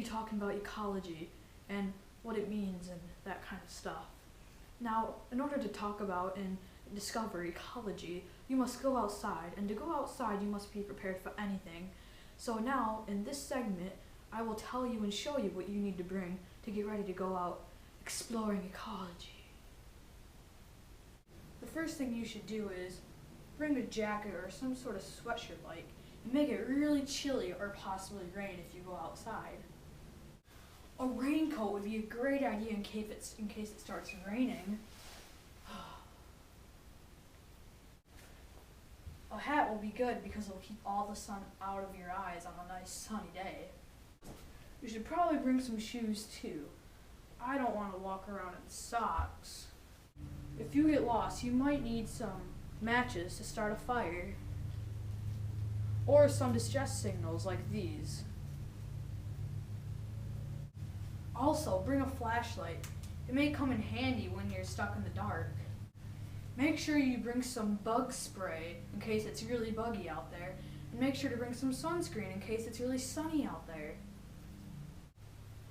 be talking about ecology and what it means and that kind of stuff. Now, in order to talk about and discover ecology, you must go outside, and to go outside you must be prepared for anything. So now, in this segment, I will tell you and show you what you need to bring to get ready to go out exploring ecology. The first thing you should do is bring a jacket or some sort of sweatshirt like, and make it really chilly or possibly rain if you go outside. A raincoat would be a great idea in case it starts raining. A hat will be good because it'll keep all the sun out of your eyes on a nice sunny day. You should probably bring some shoes too. I don't want to walk around in socks. If you get lost, you might need some matches to start a fire, or some distress signals like these. Also, bring a flashlight. It may come in handy when you're stuck in the dark. Make sure you bring some bug spray in case it's really buggy out there, and make sure to bring some sunscreen in case it's really sunny out there.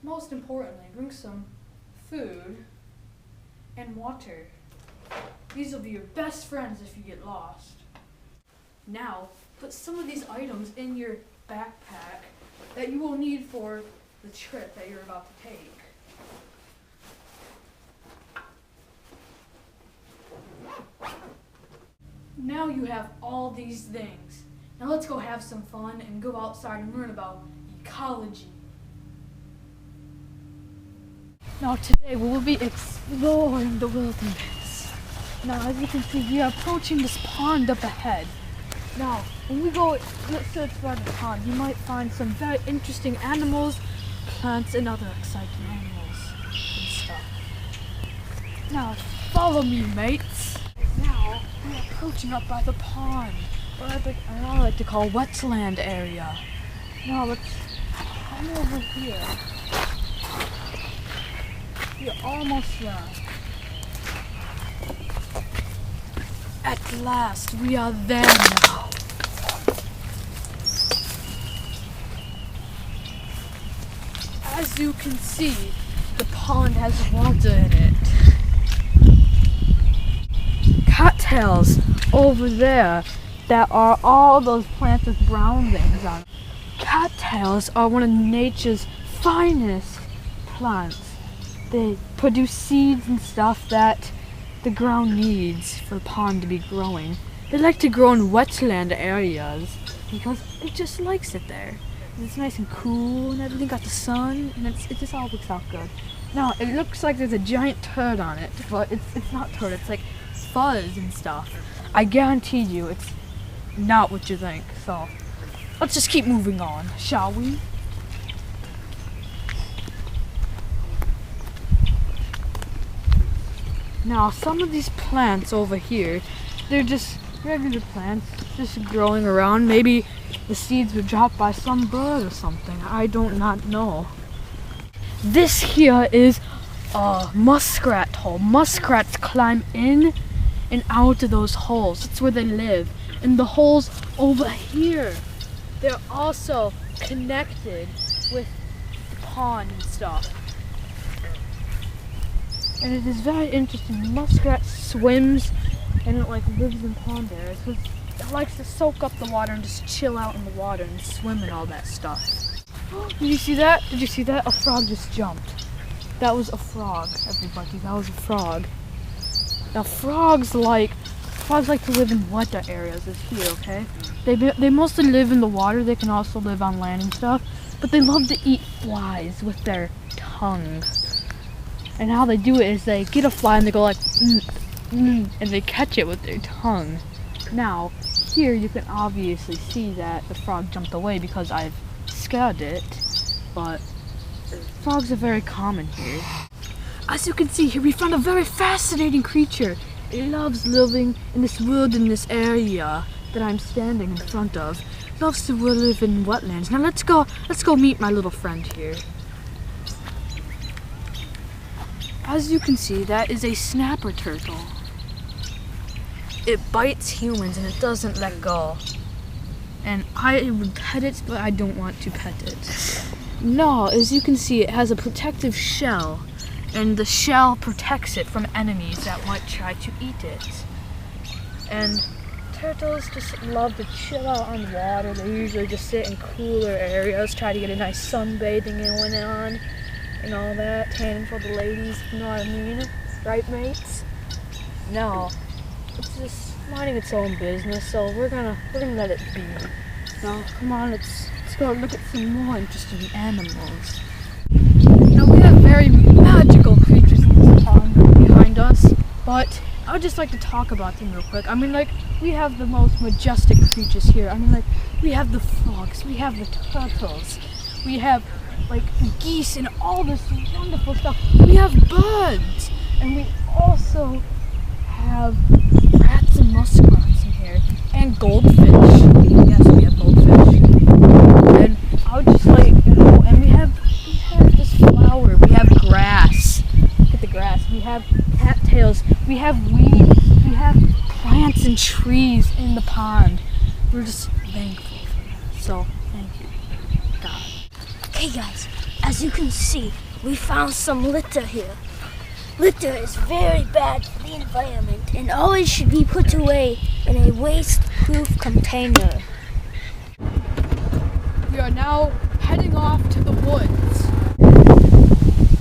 Most importantly, bring some food and water. These will be your best friends if you get lost. Now, put some of these items in your backpack that you will need for the trip that you're about to take. Now you have all these things. Now let's go have some fun and go outside and learn about ecology. Now today we will be exploring the wilderness. Now as you can see, we are approaching this pond up ahead. Now when we go, let's search by the pond, you might find some very interesting animals, plants, and other exciting animals and stuff. Now follow me, mates. Now we are approaching up by the pond, or I like to call wetland area. Now let's come over here. We're almost there. At last, we are there now. As you can see, the pond has water in it. Cattails over there that are all those plants with brown things on. Cattails are one of nature's finest plants. They produce seeds and stuff that the ground needs for the pond to be growing. They like to grow in wetland areas because it just likes it there. It's nice and cool and everything got the sun, and it just all looks out good. Now it looks like there's a giant turd on it, but it's not turd, it's like fuzz and stuff. I guarantee you it's not what you think. So let's just keep moving on, shall we? Now some of these plants over here, they're just regular plants, just growing around. Maybe the seeds were dropped by some bird or something. I don't not know. This here is a muskrat hole. Muskrats climb in and out of those holes. That's where they live. And the holes over here, they're also connected with the pond and stuff. And it is very interesting. The muskrat swims and it like lives in pond areas because it likes to soak up the water and just chill out in the water and swim and all that stuff. Did you see that? Did you see that? A frog just jumped. That was a frog, everybody. That was a frog. Now frogs like to live in wetter areas as here, okay? They mostly live in the water. They can also live on land and stuff, but they love to eat flies with their tongue. And how they do it is they get a fly and they go like, and they catch it with their tongue. Now, here you can obviously see that the frog jumped away because I've scared it, but frogs are very common here. As you can see here, we found a very fascinating creature. It loves living in this wilderness area that I'm standing in front of. It loves to live in wetlands. Now let's go meet my little friend here. As you can see, that is a snapper turtle. It bites humans and it doesn't let go. And I would pet it, but I don't want to pet it. No, as you can see, it has a protective shell, and the shell protects it from enemies that might try to eat it. And turtles just love to chill out on the water. They usually just sit in cooler areas, try to get a nice sunbathing going on, and all that, tanning for the ladies, you know what I mean? Right, mates? No, it's just minding its own business, so we're gonna let it be. Now, come on, let's go look at some more interesting animals. Now, we have very magical creatures in this pond behind us, but I would just like to talk about them real quick. I mean, like, we have the most majestic creatures here. I mean, like, we have the frogs, we have the turtles, we have, like, geese and all this wonderful stuff. We have birds, and we also have rats and muskrats in here, and goldfish. Yes, we have goldfish. And I would just like, and we have this flower, we have grass. Look at the grass. We have cattails, we have weeds, we have plants and trees in the pond. We're just thankful for that. So, thank you, God. Hey guys, as you can see, we found some litter here. Litter is very bad for the environment and always should be put away in a waste-proof container. We are now heading off to the woods.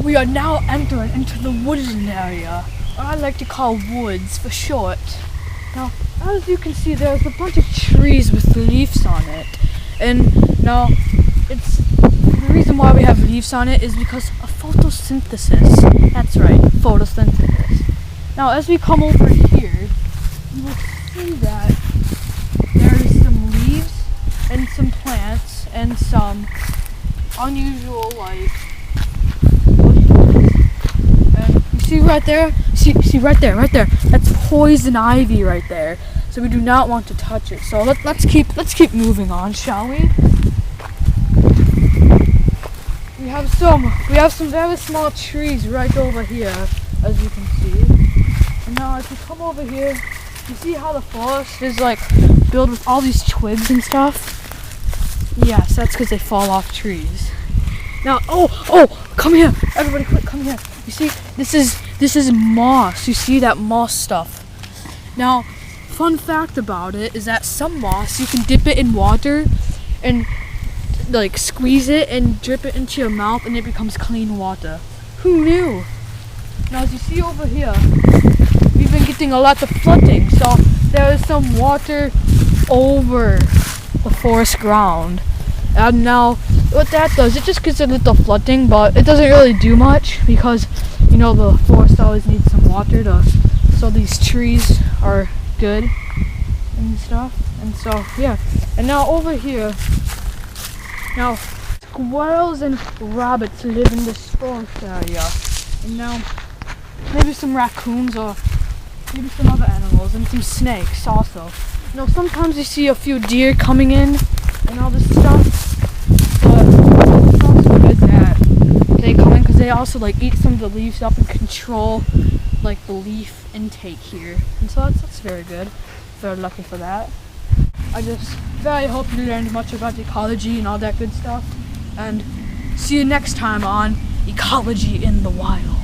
We are now entering into the woodland area, or I like to call woods for short. Now, as you can see, there's a bunch of trees with leaves on it. And now, the reason why we have leaves on it is because of photosynthesis. That's right, photosynthesis. Now, as we come over here, you will see that there's some leaves and some plants and some unusual, like, bushes. And you see right there? See right there. That's poison ivy right there. So we do not want to touch it. So let's keep moving on, shall we? We have some very small trees right over here, as you can see. And now as we come over here, you see how the forest is like filled with all these twigs and stuff? Yes, that's because they fall off trees. Now, oh, come here, everybody, quick, come here. You see, this is moss. You see that moss stuff? Now, fun fact about it is that some moss, you can dip it in water and like squeeze it and drip it into your mouth and it becomes clean water. Who knew? Now, as you see over here, we've been getting a lot of flooding, so there is some water over the forest ground. And now what that does, it just gets a little flooding, but it doesn't really do much because, you know, the forest always needs some water so these trees are good and stuff. And so, yeah. And now over here, now squirrels and rabbits live in this forest area. And now maybe some raccoons or maybe some other animals and some snakes also. Now sometimes you see a few deer coming in and all this stuff, but it's also good that they come in because they also like eat some of the leaves up and control like the leaf intake here, and so that's very good. Very lucky for that. I just very hope you learned much about ecology and all that good stuff, and see you next time on Ecology in the Wild.